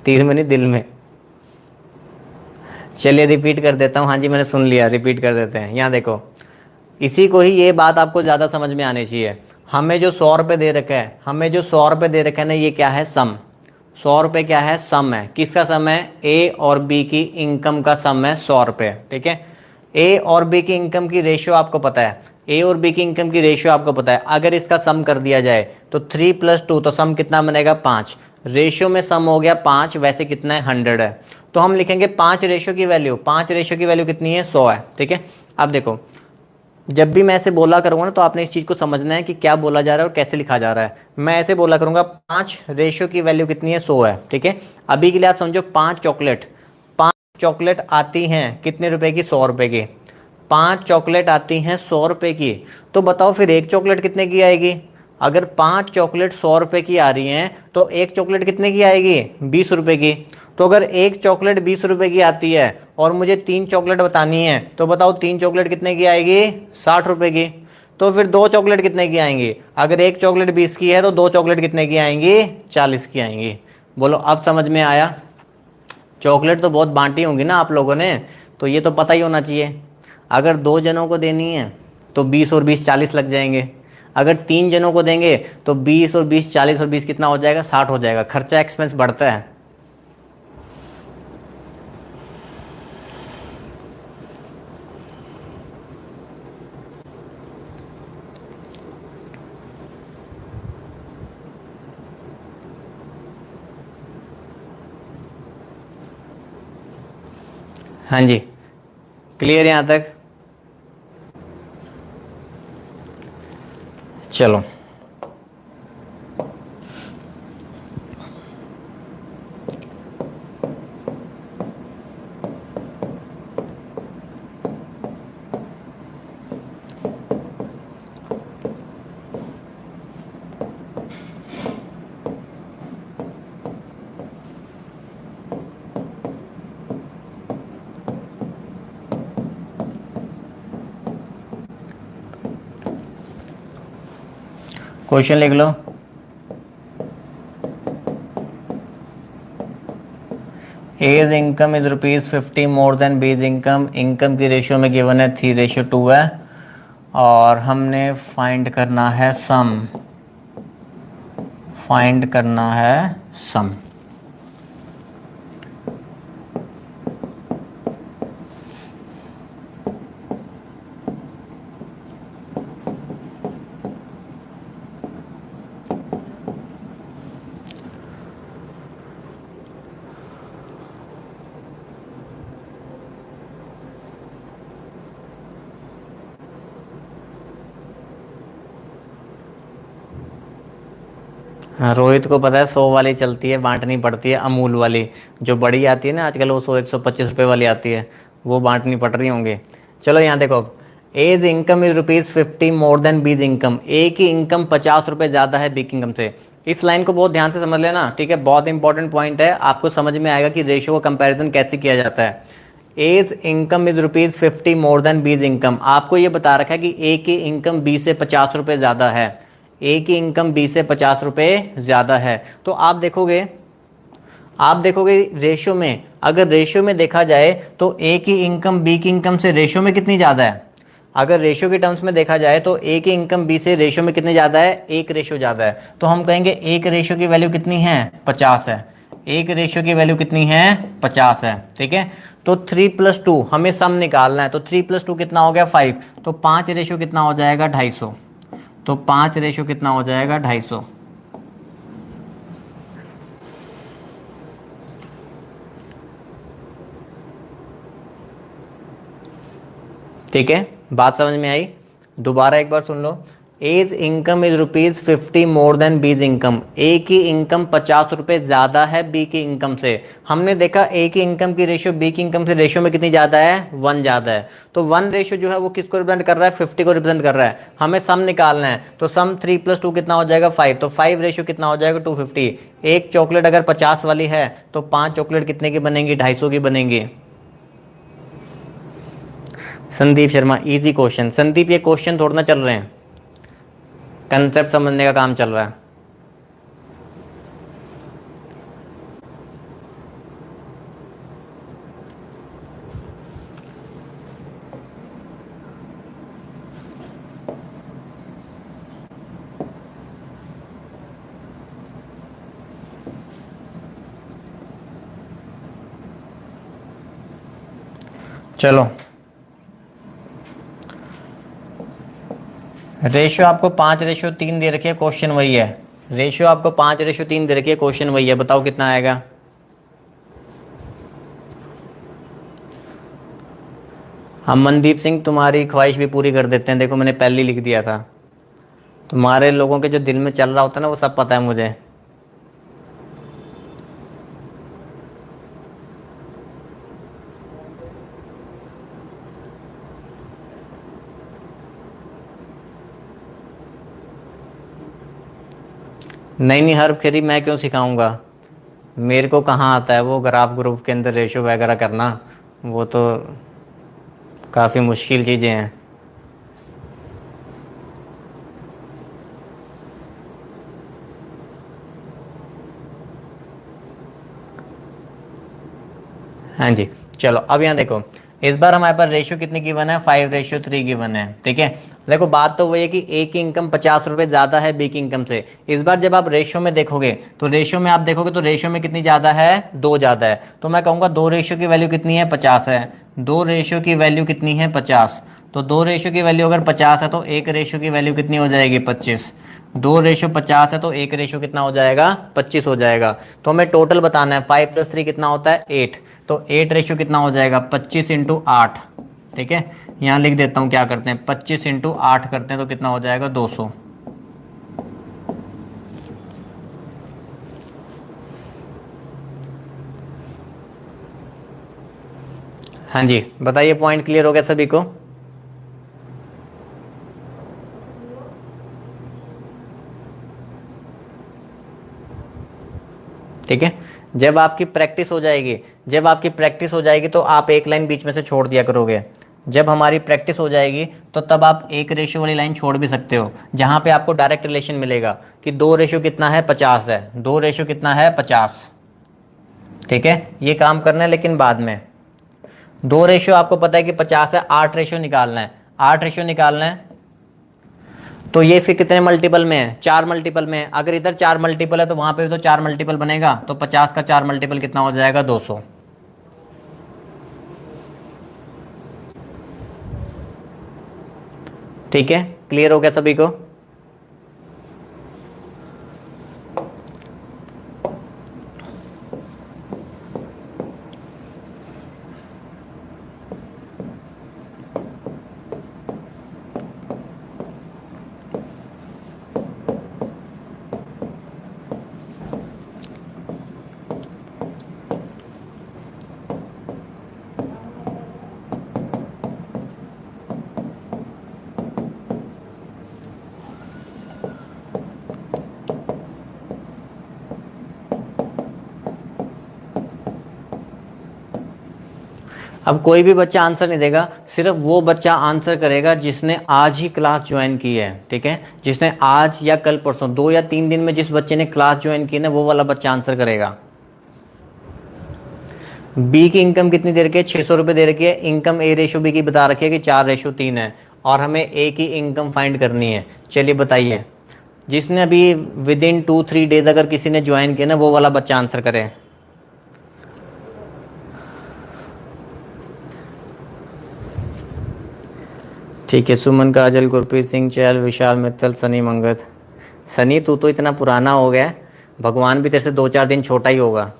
Speaker 1: तीर में नहीं, दिल में। चलिए रिपीट कर देता हूँ। हाँ जी, मैंने सुन लिया, रिपीट कर देते हैं। यहाँ देखो, इसी को ही, ये बात आपको ज्यादा समझ में आनी चाहिए। हमें जो 100 रुपए दे रखा है, हमें जो 100 रुपए दे रखा है ना, ये क्या है? सम। 100 रुपए क्या है? सम है। किसका सम है? ए और बी की इनकम का सम है 100 रुपए। ठीक है, ए और बी की इनकम की रेशियो आपको पता है। ए और बी की इनकम की रेशियो आपको पता है। अगर इसका सम कर दिया जाए तो 3 + 2, तो सम कितना बनेगा? 5। रेशियो में सम हो गया 5, वैसे कितना है? 100 है। तो हम लिखेंगे 5 रेशियो की वैल्यू। 5 रेशियो की वैल्यू कितनी है? 100 है। ठीक है, अब देखो, जब भी मैं ऐसे बोला करूंगा ना, तो आपने इस चीज को समझना है कि क्या बोला जा रहा है और कैसे लिखा जा रहा है। मैं ऐसे बोला करूंगा, 5 रेशियो की वैल्यू कितनी है? 100 है। ठीक है, अभी के लिए आप समझो, 5 चॉकलेट, 5 चॉकलेट आती हैं कितने रुपए की? 100 रुपए की। 5 चॉकलेट आती हैं 100 रुपए की। तो बताओ फिर एक चॉकलेट कितने की आएगी? अगर 5 चॉकलेट 100 रुपए की आ रही हैं, तो एक चॉकलेट कितने की आएगी? 20 रुपए की। तो अगर एक चॉकलेट 20 रुपए की आती है और मुझे 3 चॉकलेट बतानी है, तो बताओ 3 चॉकलेट कितने की आएगी? 60 रुपए की। तो फिर 2 चॉकलेट कितने की आएंगी? अगर एक चॉकलेट 20 की है तो 2 चॉकलेट कितने की आएंगी? 40 की आएंगी। बोलो, अब समझ में आया? चॉकलेट तो बहुत बांटी होंगी ना आप लोगों ने, तो ये तो पता ही होना चाहिए। अगर 2 जनों को देनी है तो 20 और 20 40 लग जाएंगे। अगर 3 जनों को देंगे तो 20 और 20 40 और 20 कितना हो जाएगा? 60 हो जाएगा। खर्चा एक्सपेंस बढ़ता है। हाँ जी, क्लियर यहां तक? चलो, क्वेश्चन लिख लो। A's income is ₹50 more than B's income. Income की रेशियो में गिवन है 3:2 है, और हमने फाइंड करना है सम। फाइंड करना है सम। हाँ, रोहित को पता है 100 वाली चलती है, बांटनी पड़ती है अमूल वाली। जो बड़ी आती है ना आजकल, वो 100 125 रुपए वाली आती है, वो बांटनी पड़ रही होंगी। चलो यहाँ देखो, A's income is ₹50 more than B's income. A की इनकम 50 रुपए ज्यादा है बी की इनकम से। इस लाइन को बहुत ध्यान से समझ लेना। ठीक है, बहुत इंपॉर्टेंट पॉइंट है, आपको समझ में आएगा कि रेशियो का कंपैरिजन कैसे किया जाता है। A's income is ₹50 more than B's income. आपको ये बता रखा है कि ए की इनकम बी से 50 रुपए ज्यादा है। ए की इनकम बी से 50 रुपए ज्यादा है। तो आप देखोगे रेशियो में, अगर रेशियो में देखा जाए तो ए की इनकम बी की इनकम से रेशियो में कितनी ज्यादा है? अगर रेशियो के टर्म्स में देखा जाए तो ए की इनकम बी से रेशियो में कितनी ज्यादा है? 1 रेशियो ज्यादा है। तो हम कहेंगे एक रेशियो की वैल्यू कितनी है? 50 है। एक रेशियो की वैल्यू कितनी है? 50 है। ठीक है, तो 3 + 2 हमें सम निकालना है, तो 3 + 2 कितना हो गया? 5। तो 5 रेशियो कितना हो जाएगा? 250। तो 5 रेशियो कितना हो जाएगा? 250। ठीक है, बात समझ में आई? दोबारा एक बार सुन लो। A's income is ₹50 more than B's income. A की इनकम 50 रुपए ज्यादा है बी की इनकम से। हमने देखा ए की इनकम की रेशियो बी की इनकम से रेशियो में कितनी ज्यादा है, 1 ज्यादा है। तो 1 रेशियो जो है वो किसको रिप्रेजेंट कर रहा है, 50 को रिप्रेजेंट कर रहा है। हमें सम निकालना है, तो सम 3 + 2 कितना हो जाएगा, 5। तो 5 रेशियो कितना हो जाएगा, 250। एक चॉकलेट अगर 50 वाली है तो 5 चॉकलेट कितने की बनेंगी, 250 की बनेंगी। Sandeep Sharma, easy question. संदीप ये क्वेश्चन थोड़ा ना चल रहे हैं, कंसेप्ट समझने का काम चल रहा है। चलो, रेशियो आपको 5:3 दे रखी है, क्वेश्चन वही है। रेशियो आपको 5:3 दे रखी है, क्वेश्चन वही है। बताओ कितना आएगा। हम मनदीप सिंह तुम्हारी ख्वाहिश भी पूरी कर देते हैं। देखो मैंने पहले ही लिख दिया था, तुम्हारे लोगों के जो दिल में चल रहा होता है ना वो सब पता है मुझे। नहीं नहीं, हर फेरी मैं क्यों सिखाऊंगा, मेरे को कहाँ आता है वो ग्राफ ग्रुप के अंदर रेशियो वगैरह करना। वो तो काफ़ी मुश्किल चीज़ें हैं। हाँ जी। चलो अब यहाँ देखो, इस बार हमारे पास रेशियो कितनी गिवन है, 5:3 गिवन है। ठीक है, देखो बात तो वही है कि ए की इनकम 50 रुपए ज्यादा है बी की इनकम से। इस बार जब आप रेशियो में देखोगे तो रेशियो में आप देखोगे तो रेशियो में कितनी ज्यादा है, 2 ज्यादा है। तो मैं कहूंगा 2 रेशियो की वैल्यू कितनी है, 50 है। 2 रेशियो की वैल्यू कितनी है, 50। तो 2 रेशियो की वैल्यू अगर 50 है तो एक रेशियो की वैल्यू कितनी हो जाएगी, 25। 2 रेशियो 50 है तो एक रेशियो कितना हो जाएगा, 25 हो जाएगा। तो हमें टोटल बताना है, 5 + 3 कितना होता है, 8। तो 8 रेशियो कितना हो जाएगा, 25 × 8। ठीक है, यहाँ लिख देता हूँ क्या करते हैं, 25 × 8 करते हैं तो कितना हो जाएगा, 200। हाँ जी, बताइए, पॉइंट क्लियर हो गया सभी को। ठीक है, जब आपकी प्रैक्टिस हो जाएगी, जब आपकी प्रैक्टिस हो जाएगी तो आप एक लाइन बीच में से छोड़ दिया करोगे। जब हमारी प्रैक्टिस हो जाएगी तो तब आप एक रेशियो वाली लाइन छोड़ भी सकते हो, जहां पे आपको डायरेक्ट रिलेशन मिलेगा कि 2 रेशियो कितना है, 50 है। 2 रेशियो कितना है, 50। ठीक है, ये काम करना है लेकिन बाद में। 2 रेशियो आपको पता है कि 50 है, 8 रेशियो निकालना है। 8 रेशियो निकालना है तो ये फिर कितने मल्टीपल में है, 4 मल्टीपल में है। अगर इधर 4 मल्टीपल है तो वहां पे भी तो 4 मल्टीपल बनेगा। तो 50 का 4 मल्टीपल कितना हो जाएगा, 200। ठीक है, क्लियर हो गया सभी को। अब कोई भी बच्चा आंसर नहीं देगा, सिर्फ वो बच्चा आंसर करेगा जिसने आज ही क्लास ज्वाइन की है। ठीक है, जिसने आज या कल परसों 2 या 3 दिन में जिस बच्चे ने क्लास ज्वाइन की ना, वो वाला बच्चा आंसर करेगा। बी की इनकम कितनी दे रखी है, 600 रुपये दे रखी है। इनकम ए रेशो बी की बता रखी है कि 4:3 है, और हमें ए की इनकम फाइंड करनी है। चलिए बताइए, जिसने अभी विद इन 2-3 डेज अगर किसी ने ज्वाइन किया ना, वो वाला बच्चा आंसर करे। ठीक है, सुमन, काजल, गुरप्रीत सिंह, चहल, विशाल मित्तल, सनी मंगत। सनी तू तो इतना पुराना हो गया है, भगवान भी तेरे से 2-4 दिन छोटा ही होगा।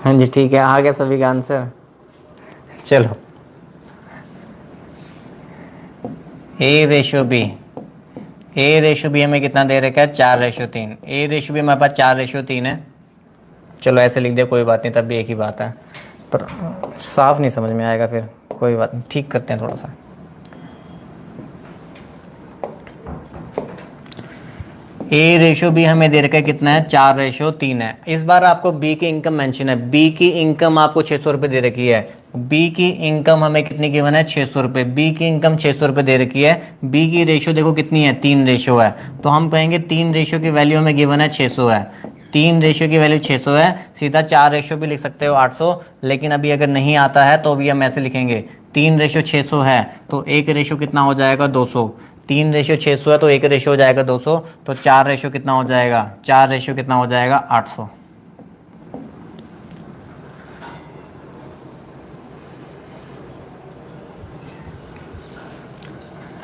Speaker 1: हाँ जी ठीक है, आ गया सभी का आंसर। चलो, A/B, A/B हमें कितना दे रखा है, 4/3। A/B हमारे पास 4/3 है। चलो ऐसे लिख दिया, कोई बात नहीं, तब भी एक ही बात है, पर साफ नहीं समझ में आएगा फिर, कोई बात नहीं, ठीक करते हैं थोड़ा सा। A/B हमें दे रखा है कितना है, 4/3 है। इस बार आपको B की इनकम मेंशन है, B की इनकम आपको 600 रुपये दे रखी है। B की इनकम हमें कितनी गिवन है, 600 रुपये। B की इनकम 600 रुपये दे रखी है। B की रेशियो देखो कितनी है, 3 रेशियो है, तो हम कहेंगे 3 रेशियो की वैल्यू हमें गिवन है 600 है। 3 रेशियो की वैल्यू 600 है, सीधा 4 रेशियो भी लिख सकते हो 800, लेकिन अभी अगर नहीं आता है तो अभी हम ऐसे लिखेंगे, 3/600 है तो 1 रेशियो कितना हो जाएगा, 200। 3/600 है तो 1 रेशियो हो जाएगा 200, तो 4 रेशियो कितना हो जाएगा, 4 रेशियो कितना हो जाएगा, 800।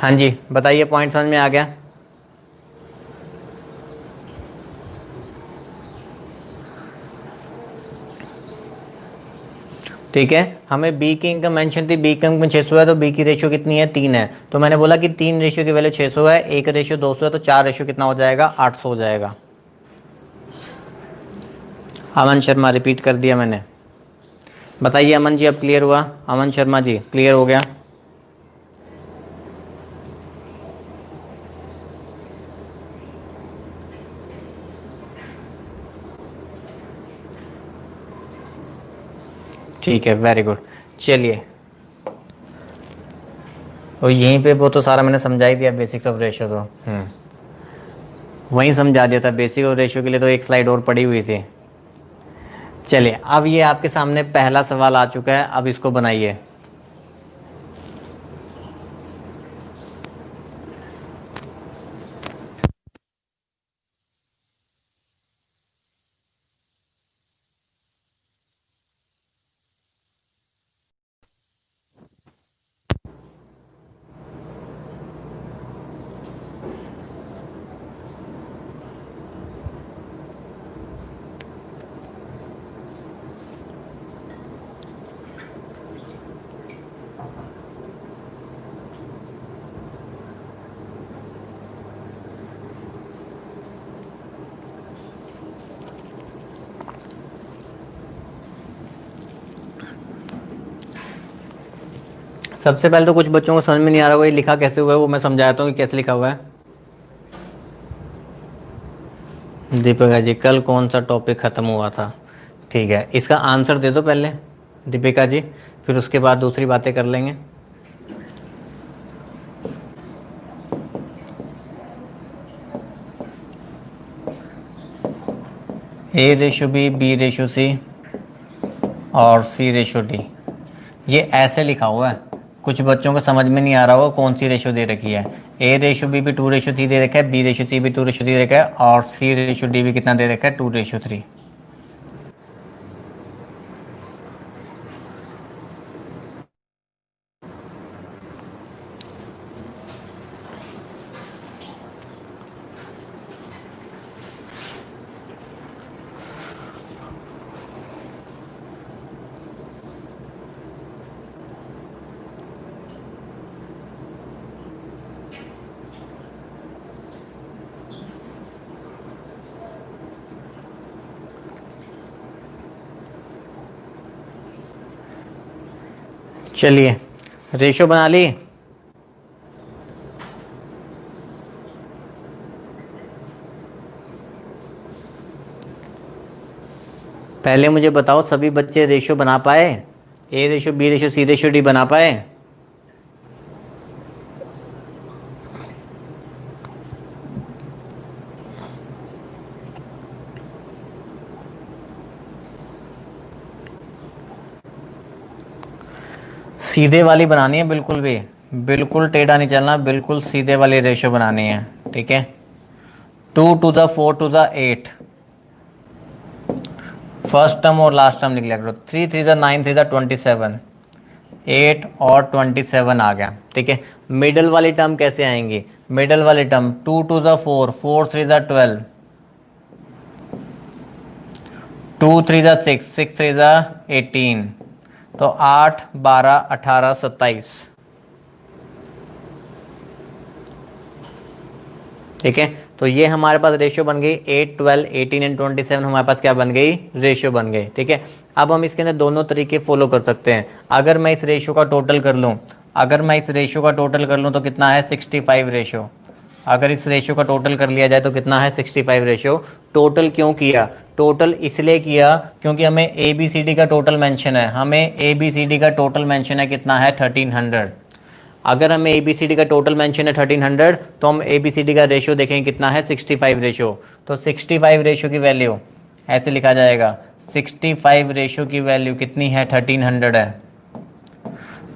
Speaker 1: हाँ जी बताइए, पॉइंट समझ में आ गया? ठीक है, हमें बी की इनकम मेंशन थी, बी की इनकम 600 है तो बी की रेशियो कितनी है, 3 है। तो मैंने बोला कि 3 रेशियो की वैल्यू 600 है, 1 रेशियो 200 है, तो 4 रेशियो कितना हो जाएगा, 800 हो जाएगा। अमन शर्मा, रिपीट कर दिया मैंने। बताइए अमन जी, अब क्लियर हुआ? अमन शर्मा जी, क्लियर हो गया? ठीक है, वेरी गुड। चलिए, और यहीं पे वो तो सारा मैंने समझा ही दिया, बेसिक्स ऑफ रेशियो तो वहीं समझा दिया था। बेसिक और रेशियो के लिए तो एक स्लाइड और पड़ी हुई थी। चलिए, अब ये आपके सामने पहला सवाल आ चुका है, अब इसको बनाइए। सबसे पहले तो कुछ बच्चों को समझ में नहीं आ रहा होगा ये लिखा कैसे हुआ है, वो मैं समझाता हूँ कि कैसे लिखा हुआ है। दीपिका जी, कल कौन सा टॉपिक खत्म हुआ था? ठीक है, इसका आंसर दे दो पहले दीपिका जी, फिर उसके बाद दूसरी बातें कर लेंगे। A/B, B/C और C/D, ये ऐसे लिखा हुआ है। कुछ बच्चों को समझ में नहीं आ रहा होगा कौन सी रेशियो दे रखी है। A/B भी 2/3 दे रखा है, B/C भी 2/3 दे रखा है, और C/D भी कितना दे रखा है, 2/3। चलिए, रेशियो बना ली। पहले मुझे बताओ, सभी बच्चे रेशियो बना पाए? A/B, C/D बना पाए? सीधे वाली बनानी है, बिल्कुल भी, बिल्कुल टेढ़ा नहीं चलना, बिल्कुल सीधे वाली रेशियो बनानी है। ठीक है, 2 to the 4 to the 8, first term और लास्ट टर्म लिख लिया करो। 3 3 9 3 27, 8 और 27 आ गया। ठीक है, मिडल वाली टर्म कैसे आएंगी? मिडल वाली term 2 to the 4, 4 3 12, two three ज़ा सिक्स, सिक्स थ्री ज़ा 18, तो 8 12 18 27। ठीक है, तो ये हमारे पास रेशियो बन गई 8 12 18 एंड 27, हमारे पास क्या बन गई, रेशियो बन गई। ठीक है, अब हम इसके अंदर दोनों तरीके फॉलो कर सकते हैं। अगर मैं इस रेशियो का टोटल कर लूँ, अगर मैं इस रेशियो का टोटल कर लूँ तो कितना है 65 रेशियो। अगर इस रेशियो का टोटल कर लिया जाए तो कितना है 65 रेशियो। टोटल क्यों किया, टोटल इसलिए किया क्योंकि हमें ए बी सी डी का टोटल मेंशन है, हमें ए बी सी डी का टोटल मेंशन है, कितना है 1300। अगर हमें ए बी सी डी का टोटल मेंशन है 1300 तो हम ए बी सी डी का रेशियो देखेंगे कितना है 65 रेशियो। तो 65 रेशियो की वैल्यू ऐसे लिखा जाएगा, 65 रेशियो की वैल्यू कितनी है 1300 है,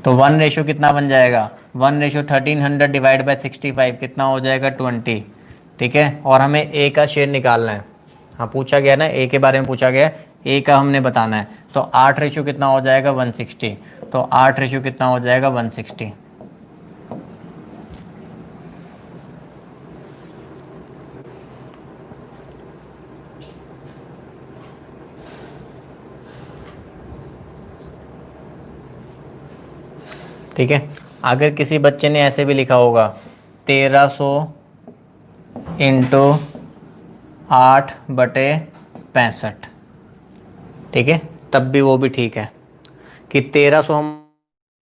Speaker 1: तो 1 रेशियो कितना बन जाएगा, 1 रेशियो 1300 डिवाइड बाय 65 कितना हो जाएगा 20। ठीक है, और हमें ए का शेयर निकालना है। हाँ पूछा गया ना, ए के बारे में पूछा गया, ए का हमने बताना है। तो 8 रेशियो कितना हो जाएगा 160, तो 8 रेशियो कितना हो जाएगा 160। ठीक है, अगर किसी बच्चे ने ऐसे भी लिखा होगा 1300 इंटू 8/65, ठीक है, तब भी वो भी ठीक है कि 1300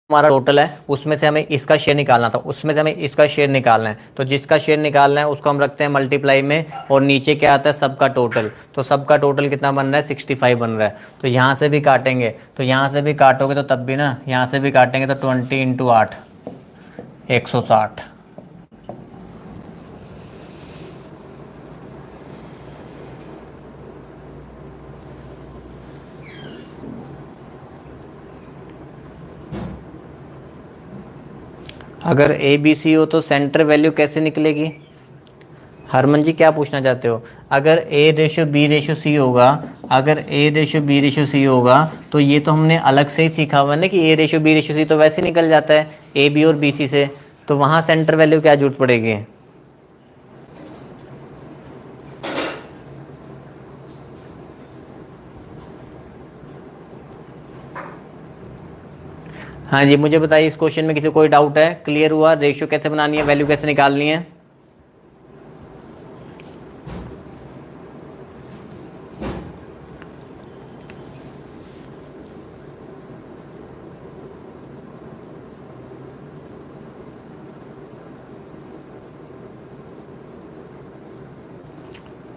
Speaker 1: हमारा टोटल है, उसमें से हमें इसका शेयर निकालना था, उसमें से हमें इसका शेयर निकालना है। तो जिसका शेयर निकालना है उसको हम रखते हैं मल्टीप्लाई में, और नीचे क्या आता है सबका टोटल। तो सबका टोटल कितना बन रहा है 65 बन रहा है। तो यहाँ से भी काटेंगे, तो यहाँ से भी काटोगे तो तब भी ना, यहाँ से भी काटेंगे तो 20 इंटू 8 160। अगर ए बी सी हो तो सेंटर वैल्यू कैसे निकलेगी? हरमन जी क्या पूछना चाहते हो? अगर A ratio B ratio C होगा, अगर A ratio B ratio C होगा तो ये तो हमने अलग से ही सीखा हुआ है ना कि A ratio B ratio C तो वैसे निकल जाता है ए बी और बी सी से, तो वहाँ सेंटर वैल्यू क्या जरूरत पड़ेगी? हाँ जी, मुझे बताइए इस क्वेश्चन में किसी को कोई डाउट है? क्लियर हुआ? रेशियो कैसे बनानी है, वैल्यू कैसे निकालनी है?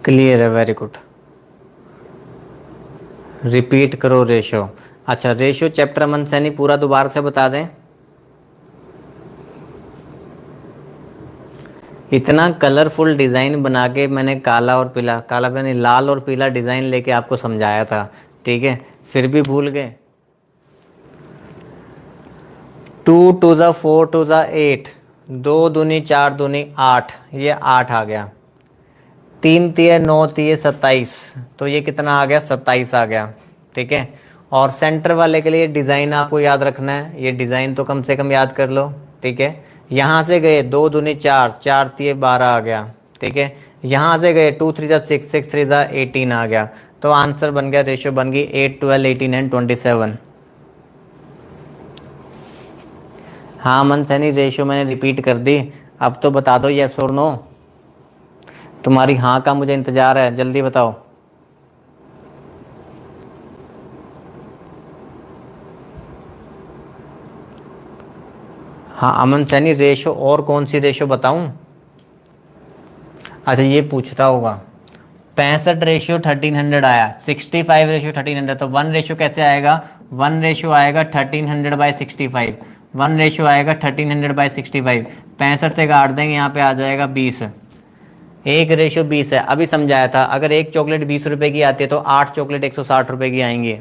Speaker 1: क्लियर है, वेरी गुड। रिपीट करो रेशियो। अच्छा, रेशियो चैप्टर अमन सैनी पूरा दोबारा से बता दें। इतना कलरफुल डिज़ाइन बना के मैंने काला और पीला, काला यानी लाल और पीला डिज़ाइन लेके आपको समझाया था, ठीक है, फिर भी भूल गए। 2 2 ज़ा 4 2 ज़ा 8, 2 दूनी 4 दूनी 8, ये 8 आ गया। 3 तिये 9 तिये 27, तो ये कितना आ गया 27 आ गया। ठीक है, और सेंटर वाले के लिए डिज़ाइन आपको याद रखना है, ये डिज़ाइन तो कम से कम याद कर लो। ठीक है, यहाँ से गए 2 दूनी 4, 4 तिये 12 आ गया। ठीक है, यहाँ से गए 2 3 ज़ा 6, 6 3 ज़ा 18 आ गया। तो आंसर बन गया, रेशियो बन गई 8 12 18 एंड 27। हाँ मन सैनी, रेशियो मैंने रिपीट कर दी, अब तो बता दो यस और नो। तुम्हारी हाँ का मुझे इंतजार है, जल्दी बताओ। हाँ अमन सैनी, रेशो और कौन सी रेशो बताऊं? अच्छा ये पूछ रहा होगा, 65 रेशियो 1300 आया, 65 रेशियो 1300, तो 1 रेशियो कैसे आएगा? 1 रेशियो आएगा 1300 बाई 65, 1 रेशियो आएगा 1300 बाई 65। 65 से काट देंगे, यहाँ पे आ जाएगा 20। एक रेशियो 20 है, अभी समझाया था। अगर एक चॉकलेट 20 रुपए की आती है तो 8 चॉकलेट 160 रुपए की आएंगी।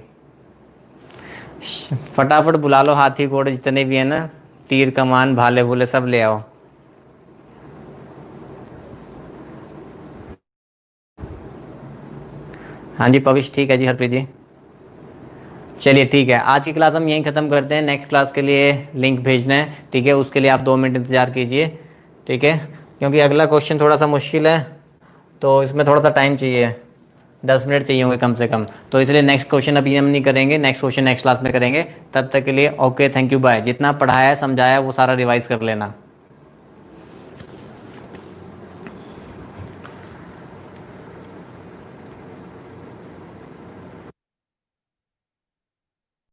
Speaker 1: फटाफट बुला लो हाथी घोड़े जितने भी है ना, तीर कमान भाले भूले सब ले आओ। हाँ जी पविश, ठीक है जी हरप्रीत जी। चलिए ठीक है, आज की क्लास हम यहीं ख़त्म करते हैं। नेक्स्ट क्लास के लिए लिंक भेजना है, ठीक है, उसके लिए आप 2 मिनट इंतज़ार कीजिए, ठीक है, क्योंकि अगला क्वेश्चन थोड़ा सा मुश्किल है तो इसमें थोड़ा सा टाइम चाहिए। 10 मिनट चाहिए होंगे कम से कम। तो इसलिए नेक्स्ट क्वेश्चन अभी हम नहीं करेंगे, नेक्स्ट क्वेश्चन नेक्स्ट क्लास में करेंगे। तब तक के लिए ओके, थैंक यू, बाय। जितना पढ़ाया है समझाया है वो सारा रिवाइज कर लेना।